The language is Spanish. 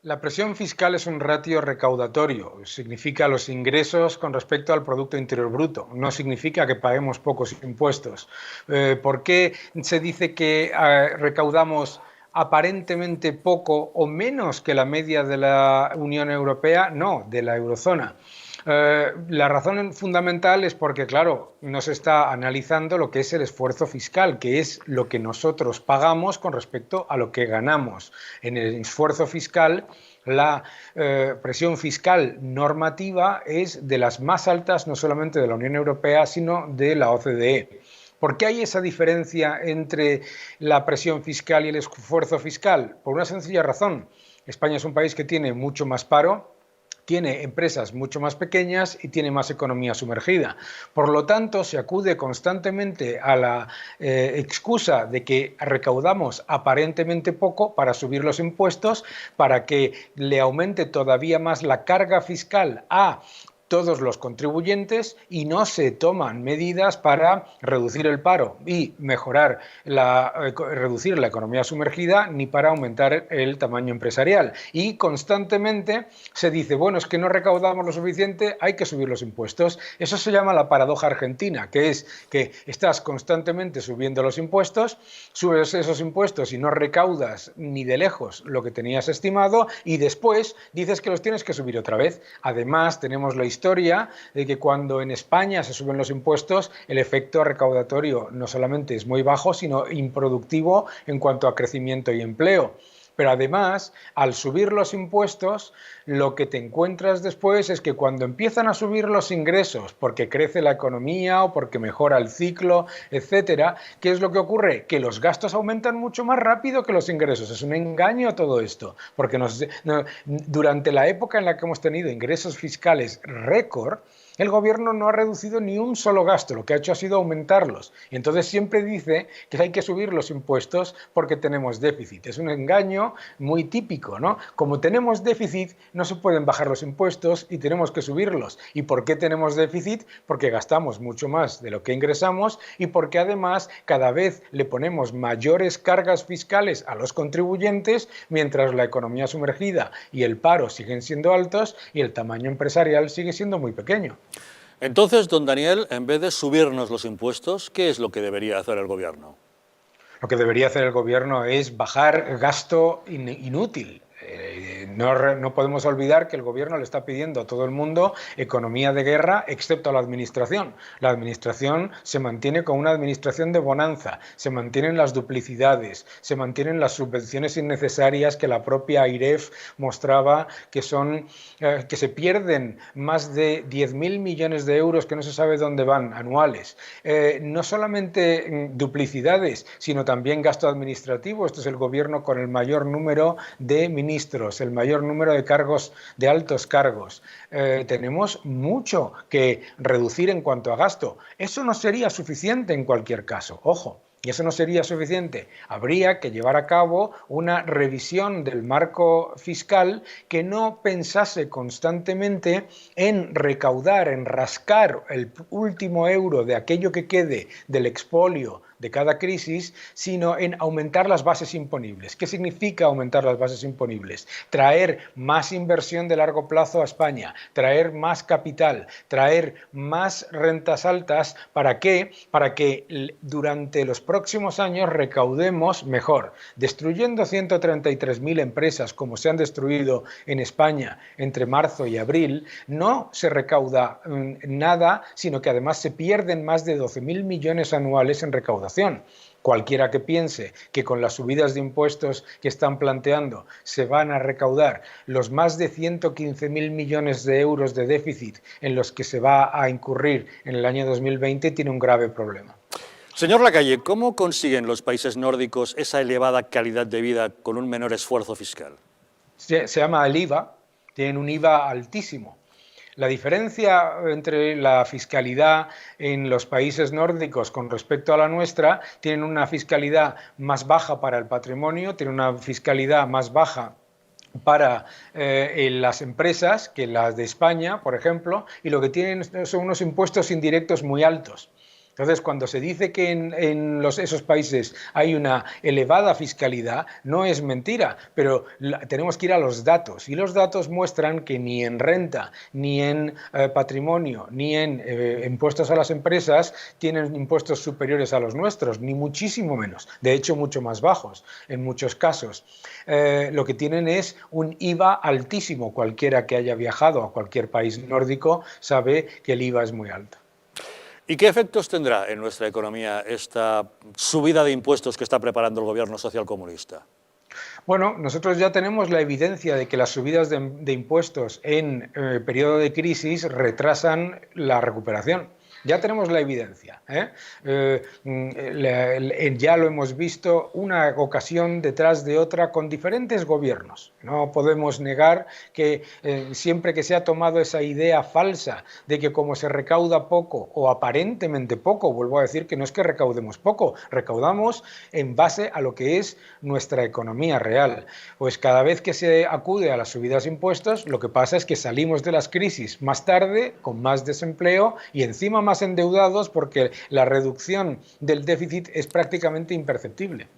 La presión fiscal es un ratio recaudatorio, significa los ingresos con respecto al Producto Interior Bruto, no significa que paguemos pocos impuestos. ¿Por qué se dice que recaudamos aparentemente poco o menos que la media de la Unión Europea? No, de la eurozona. La razón fundamental es porque, claro, no se está analizando lo que es el esfuerzo fiscal, que es lo que nosotros pagamos con respecto a lo que ganamos. En el esfuerzo fiscal, la presión fiscal normativa es de las más altas, no solamente de la Unión Europea, sino de la OCDE. ¿Por qué hay esa diferencia entre la presión fiscal y el esfuerzo fiscal? Por una sencilla razón. España es un país que tiene mucho más paro, tiene empresas mucho más pequeñas y tiene más economía sumergida. Por lo tanto, se acude constantemente a la excusa de que recaudamos aparentemente poco para subir los impuestos, para que le aumente todavía más la carga fiscal a todos los contribuyentes y no se toman medidas para reducir el paro y mejorar reducir la economía sumergida ni para aumentar el tamaño empresarial. Y constantemente se dice, bueno, es que no recaudamos lo suficiente, hay que subir los impuestos. Eso se llama la paradoja argentina, que es que estás constantemente subiendo los impuestos, subes esos impuestos y no recaudas ni de lejos lo que tenías estimado y después dices que los tienes que subir otra vez. Además, tenemos la historia de que cuando en España se suben los impuestos, el efecto recaudatorio no solamente es muy bajo, sino improductivo en cuanto a crecimiento y empleo. Pero además, al subir los impuestos, lo que te encuentras después es que cuando empiezan a subir los ingresos, porque crece la economía o porque mejora el ciclo, etcétera, ¿qué es lo que ocurre? Que los gastos aumentan mucho más rápido que los ingresos. Es un engaño todo esto, porque durante la época en la que hemos tenido ingresos fiscales récord, el gobierno no ha reducido ni un solo gasto, lo que ha hecho ha sido aumentarlos. Y entonces siempre dice que hay que subir los impuestos porque tenemos déficit. Es un engaño muy típico, ¿no? Como tenemos déficit, no se pueden bajar los impuestos y tenemos que subirlos. ¿Y por qué tenemos déficit? Porque gastamos mucho más de lo que ingresamos y porque además cada vez le ponemos mayores cargas fiscales a los contribuyentes mientras la economía sumergida y el paro siguen siendo altos y el tamaño empresarial sigue siendo muy pequeño. Entonces, don Daniel, en vez de subirnos los impuestos, ¿qué es lo que debería hacer el gobierno? Lo que debería hacer el gobierno es bajar gasto inútil. No podemos olvidar que el gobierno le está pidiendo a todo el mundo economía de guerra, excepto a la administración. La administración se mantiene con una administración de bonanza, se mantienen las duplicidades, se mantienen las subvenciones innecesarias que la propia AIREF mostraba que se pierden más de 10.000 millones de euros que no se sabe dónde van, anuales. No solamente duplicidades, sino también gasto administrativo. Este es el gobierno con el mayor número de ministros, el mayor número de cargos, de altos cargos. Tenemos mucho que reducir en cuanto a gasto. Eso no sería suficiente en cualquier caso, ojo. Y eso no sería suficiente. Habría que llevar a cabo una revisión del marco fiscal que no pensase constantemente en recaudar, en rascar el último euro de aquello que quede del expolio de cada crisis, sino en aumentar las bases imponibles. ¿Qué significa aumentar las bases imponibles? Traer más inversión de largo plazo a España, traer más capital, traer más rentas altas. ¿Para qué? Para que durante los próximos años recaudemos mejor. Destruyendo 133.000 empresas, como se han destruido en España entre marzo y abril, no se recauda nada, sino que además se pierden más de 12.000 millones anuales en recaudación. Cualquiera que piense que con las subidas de impuestos que están planteando se van a recaudar los más de 115.000 millones de euros de déficit en los que se va a incurrir en el año 2020 tiene un grave problema. Señor Lacalle, ¿cómo consiguen los países nórdicos esa elevada calidad de vida con un menor esfuerzo fiscal? Se llama el IVA, tienen un IVA altísimo. La diferencia entre la fiscalidad en los países nórdicos con respecto a la nuestra, tienen una fiscalidad más baja para el patrimonio, tienen una fiscalidad más baja para las empresas que las de España, por ejemplo, y lo que tienen son unos impuestos indirectos muy altos. Entonces, cuando se dice que en esos países hay una elevada fiscalidad, no es mentira, pero tenemos que ir a los datos. Y los datos muestran que ni en renta, ni en patrimonio, ni en impuestos a las empresas tienen impuestos superiores a los nuestros, ni muchísimo menos. De hecho, mucho más bajos en muchos casos. Lo que tienen es un IVA altísimo. Cualquiera que haya viajado a cualquier país nórdico sabe que el IVA es muy alto. ¿Y qué efectos tendrá en nuestra economía esta subida de impuestos que está preparando el gobierno socialcomunista? Bueno, nosotros ya tenemos la evidencia de que las subidas de impuestos en periodo de crisis retrasan la recuperación. Ya tenemos la evidencia, ya lo hemos visto una ocasión detrás de otra con diferentes gobiernos. No podemos negar que siempre que se ha tomado esa idea falsa de que como se recauda poco o aparentemente poco, vuelvo a decir que no es que recaudemos poco, recaudamos en base a lo que es nuestra economía real. Pues cada vez que se acude a las subidas de impuestos, lo que pasa es que salimos de las crisis más tarde, con más desempleo y encima más endeudados porque la reducción del déficit es prácticamente imperceptible.